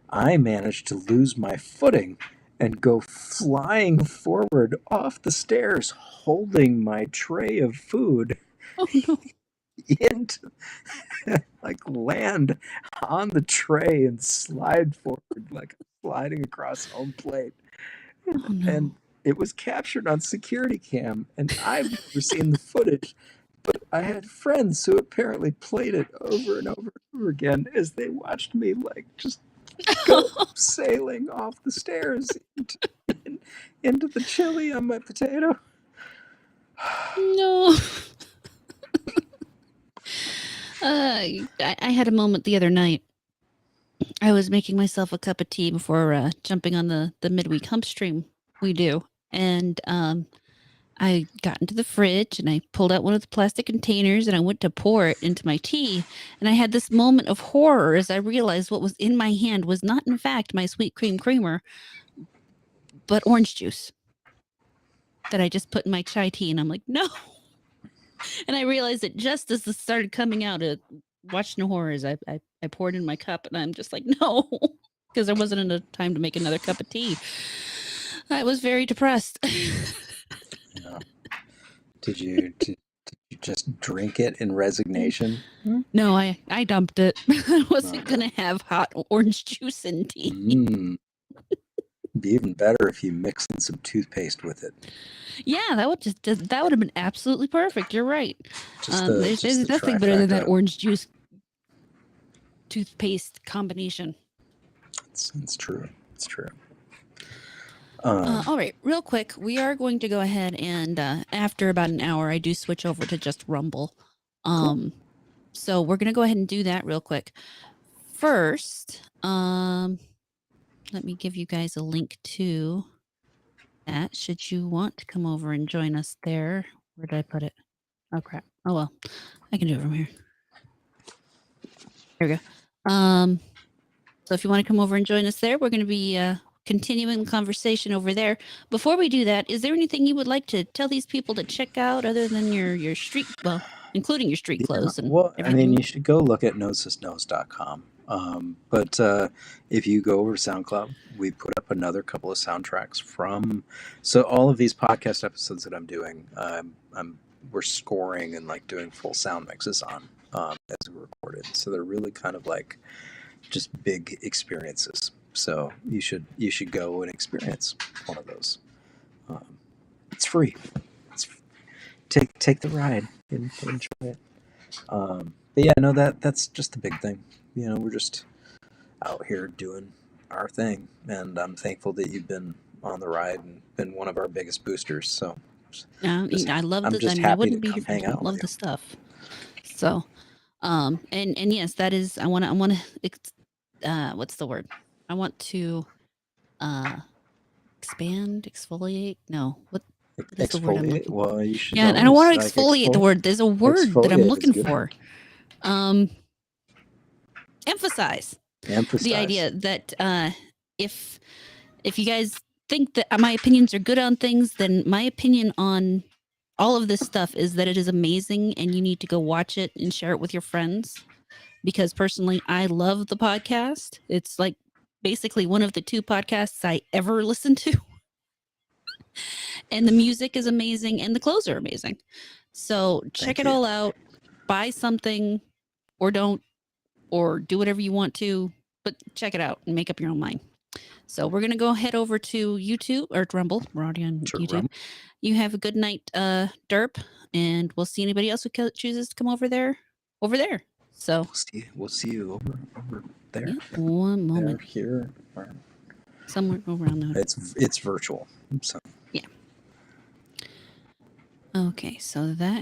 I managed to lose my footing and go flying forward off the stairs, holding my tray of food Oh no. into, like, land on the tray and slide forward like sliding across home plate. Oh no. And it was captured on security cam, and I've never seen the footage, but I had friends who apparently played it over and over and over again as they watched me like just go sailing off the stairs into the chili on my potato. No. I had a moment the other night. I was making myself a cup of tea before jumping on the midweek hump stream we do. And I got into the fridge and I pulled out one of the plastic containers and I went to pour it into my tea. And I had this moment of horror as I realized what was in my hand was not, in fact, my sweet cream creamer, but orange juice that I just put in my chai tea. And I'm like, no. And I realized it just as this started coming out. Watching the horrors, I poured in my cup and I'm just like, no, because there wasn't enough time to make another cup of tea. I was very depressed. Yeah. Did you just drink it in resignation? No, I dumped it. I wasn't gonna have hot orange juice and tea. It'd be even better if you mixed in some toothpaste with it. Yeah, that would have been absolutely perfect. You're right. There's the nothing better than that trifecta. orange juice toothpaste combination. It's true. It's true. All right, real quick, we are going to go ahead and after about an hour, I do switch over to just Rumble. Cool. So we're gonna go ahead and do that real quick. First, let me give you guys a link to that. Should you want to come over and join us there? Where did I put it? Oh crap! Oh well, I can do it from here. There we go. So if you want to come over and join us there, we're going to be continuing the conversation over there. Before we do that, is there anything you would like to tell these people to check out other than your street, well, including your street clothes and Well, everything? I mean, you should go look at nosisnose.com. But if you go over to SoundCloud, we put up another couple of soundtracks from. So all of these podcast episodes that I'm doing, we're scoring and like doing full sound mixes on as we recorded. So they're really kind of like just big experiences. So you should go and experience one of those. It's free. Take the ride and enjoy it. But yeah, no, that's just the big thing. We're just out here doing our thing, and I'm thankful that you've been on the ride and been one of our biggest boosters. So I love I'm this. just I happy wouldn't to be here come if I hang didn't out love with the you. stuff. So, and yes, that is. I want to. What's the word? I want to expand, exfoliate. No, what is the word I'm Exfoliate. looking? Well, you should. Yeah, I don't want to like exfoliate the word. There's a word that I'm Exfoliate is looking good. for. Emphasize the Emphasize. idea that if you guys think that my opinions are good on things, then my opinion on all of this stuff is that it is amazing and you need to go watch it and share it with your friends. Because personally, I love the podcast. It's like basically one of the 2 podcasts I ever listen to. And the music is amazing and the clothes are amazing. So check Thank it you. all out. Buy something or don't, or do whatever you want to, but check it out and make up your own mind. So we're going to go head over to YouTube or Rumble. We're already on To YouTube. Rumble. You have a good night, Derp, and we'll see anybody else who chooses to come over there. So We'll see you over there. yeah, one There, moment. here. Or, Somewhere around there. it's virtual. So Okay, so that